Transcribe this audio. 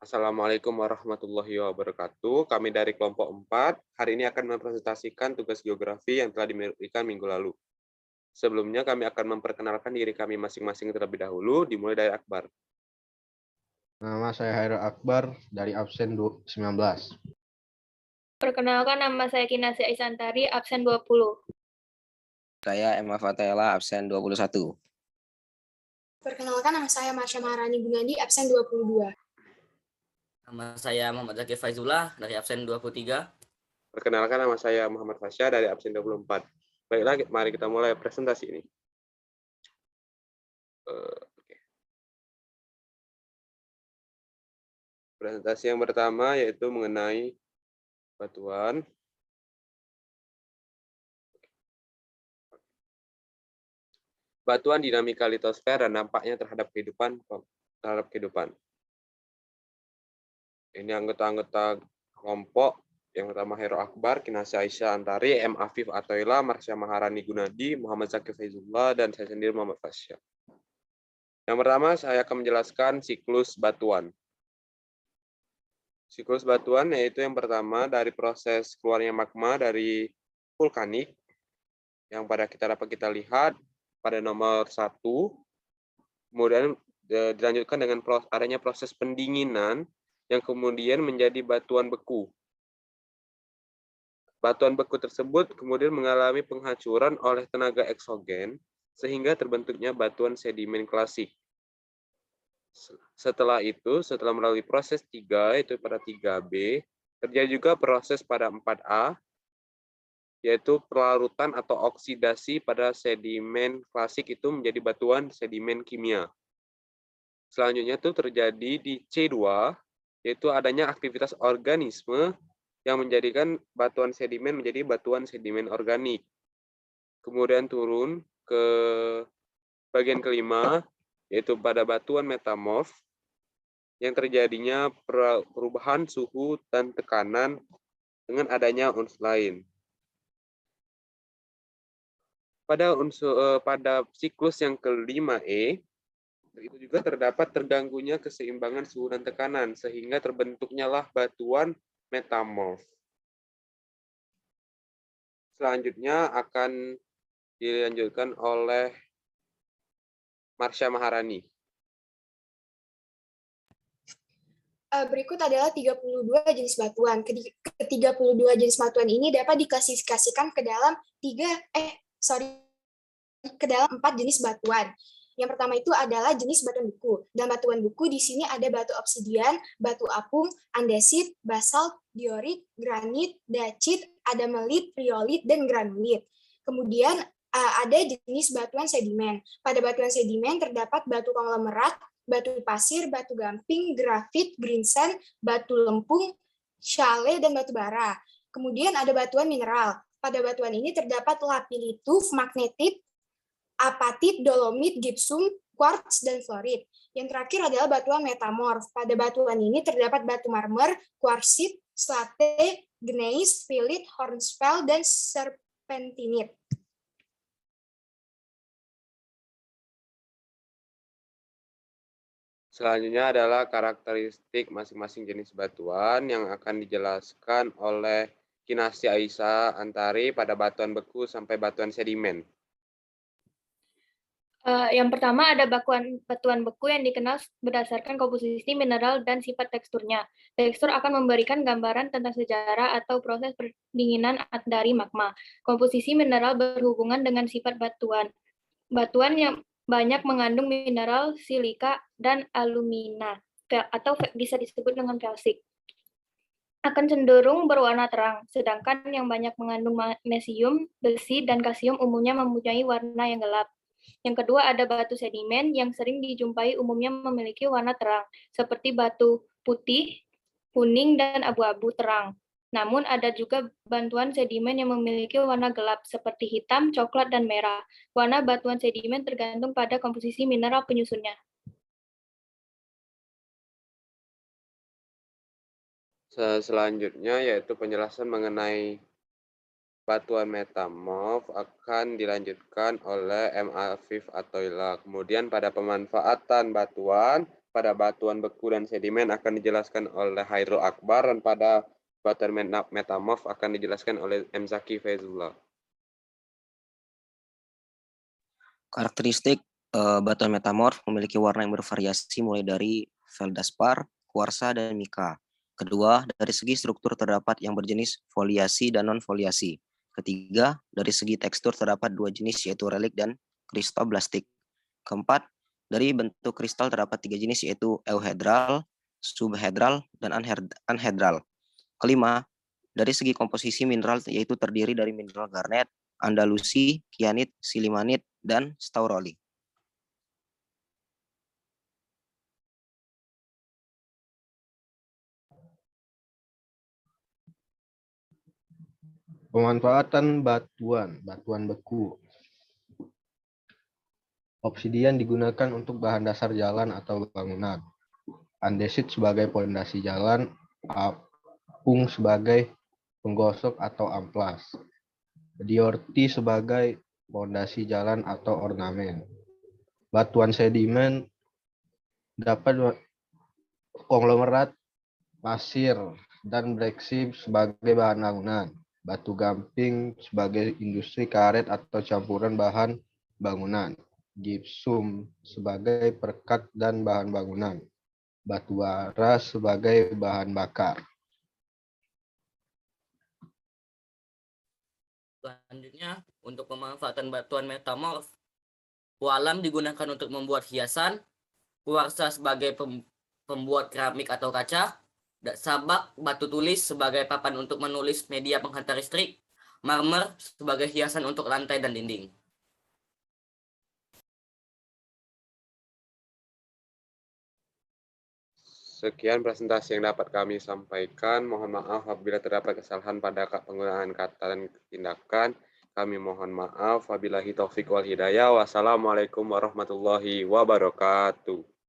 Assalamualaikum warahmatullahi wabarakatuh. Kami dari kelompok 4 hari ini akan mempresentasikan tugas geografi yang telah diberikan minggu lalu. Sebelumnya kami akan memperkenalkan diri kami masing-masing terlebih dahulu, dimulai dari Akbar. Nama saya Hairul Akbar dari absen 19. Perkenalkan, nama saya Kinasih Aisantari, absen 20. Saya Emma Fatela, absen 21. Perkenalkan, nama saya Marsha Maharani Gunadi, absen 22. Nama saya Muhammad Zakir Faizullah dari absen 23. Perkenalkan, nama saya Muhammad Fasya dari absen 24. Baiklah, mari kita mulai presentasi ini. Presentasi yang pertama yaitu mengenai batuan. Batuan dinamika litosfer dan dampaknya terhadap kehidupan. Ini anggota-anggota kelompok yang pertama Hairul Akbar, Kinasih Aisyah Antari, M. Afif Atoila, Marsha Maharani Gunadi, Muhammad Zakir Faizullah, dan saya sendiri Muhammad Fasya. Yang pertama saya akan menjelaskan siklus batuan. Siklus batuan yaitu yang pertama dari proses keluarnya magma dari vulkanik yang dapat kita lihat pada nomor 1. Kemudian dilanjutkan dengan adanya proses pendinginan yang kemudian menjadi batuan beku. Batuan beku tersebut kemudian mengalami penghancuran oleh tenaga eksogen sehingga terbentuknya batuan sedimen klasik. Setelah melalui proses 3, yaitu pada 3B, terjadi juga proses pada 4A, yaitu pelarutan atau oksidasi pada sedimen klasik itu menjadi batuan sedimen kimia. Selanjutnya itu terjadi di C2, yaitu adanya aktivitas organisme yang menjadikan batuan sedimen menjadi batuan sedimen organik. Kemudian turun ke bagian kelima, yaitu pada batuan metamorf, yang terjadinya perubahan suhu dan tekanan dengan adanya unsur lain. Pada siklus yang ke-5E, itu juga terdapat terganggunya keseimbangan suhu dan tekanan, sehingga terbentuknya lah batuan metamorf. Selanjutnya akan dilanjutkan oleh Marsha Maharani. Berikut adalah 32 jenis batuan. Ke-32 jenis batuan ini dapat diklasifikasikan ke dalam 4 jenis batuan. Yang pertama itu adalah jenis batuan beku. Dalam batuan beku di sini ada batu obsidian, batu apung, andesit, basalt, diorit, granit, dacit, adamelit, riolit, dan granulit. Kemudian ada jenis batuan sedimen. Pada batuan sedimen terdapat batu konglomerat, batu pasir, batu gamping, grafit, greensand, batu lempung, shale, dan batu bara. Kemudian ada batuan mineral. Pada batuan ini terdapat lapilituf, magnetit, apatit, dolomit, gipsum, quartz, dan fluorit. Yang terakhir adalah batuan metamorf. Pada batuan ini terdapat batu marmer, kuarsit, slate, gneiss, filit, hornspel, dan serpentinit. Selanjutnya adalah karakteristik masing-masing jenis batuan yang akan dijelaskan oleh Kinasih Aisyah Antari pada batuan beku sampai batuan sedimen. Yang pertama ada batuan beku yang dikenal berdasarkan komposisi mineral dan sifat teksturnya. Tekstur akan memberikan gambaran tentang sejarah atau proses pendinginan dari magma. Komposisi mineral berhubungan dengan sifat batuan. Batuan yang banyak mengandung mineral silika dan alumina, atau bisa disebut dengan kalsit, akan cenderung berwarna terang, sedangkan yang banyak mengandung magnesium, besi, dan kalsium umumnya mempunyai warna yang gelap. Yang kedua ada batu sedimen yang sering dijumpai umumnya memiliki warna terang, seperti batu putih, kuning, dan abu-abu terang. Namun ada juga batuan sedimen yang memiliki warna gelap, seperti hitam, coklat, dan merah. Warna batuan sedimen tergantung pada komposisi mineral penyusunnya. Selanjutnya yaitu penjelasan mengenai batuan metamorf akan dilanjutkan oleh M. Afif Atoila. Kemudian pada pemanfaatan batuan pada batuan beku dan sedimen akan dijelaskan oleh Hairul Akbar, dan pada batuan metamorf akan dijelaskan oleh M. Zaki Faizullah. Karakteristik batuan metamorf memiliki warna yang bervariasi mulai dari feldspar, kuarsa, dan mika. Kedua, dari segi struktur terdapat yang berjenis foliasi dan non-foliasi. Ketiga, dari segi tekstur terdapat dua jenis yaitu relik dan kristoblastik. Keempat, dari bentuk kristal terdapat tiga jenis yaitu euhedral, subhedral, dan anhedral. Kelima, dari segi komposisi mineral yaitu terdiri dari mineral garnet, andalusi, kianit, silimanit, dan stauroli. Pemanfaatan batuan beku. Obsidian digunakan untuk bahan dasar jalan atau bangunan. Andesit sebagai pondasi jalan, apung sebagai penggosok atau amplas. Diorti sebagai pondasi jalan atau ornamen. Batuan sedimen dapat konglomerat, pasir, dan breksi sebagai bahan bangunan. Batu gamping sebagai industri karet atau campuran bahan bangunan. Gipsum sebagai perekat dan bahan bangunan. Batu bara sebagai bahan bakar. Selanjutnya, untuk pemanfaatan batuan metamorf, kualam digunakan untuk membuat hiasan, kuarsa sebagai pembuat keramik atau kaca, sabak batu tulis sebagai papan untuk menulis media penghantar listrik, marmer sebagai hiasan untuk lantai dan dinding. Sekian presentasi yang dapat kami sampaikan. Mohon maaf apabila terdapat kesalahan pada penggunaan kata dan tindakan. Kami mohon maaf. Wabillahi taufik wal hidayah. Wassalamualaikum warahmatullahi wabarakatuh.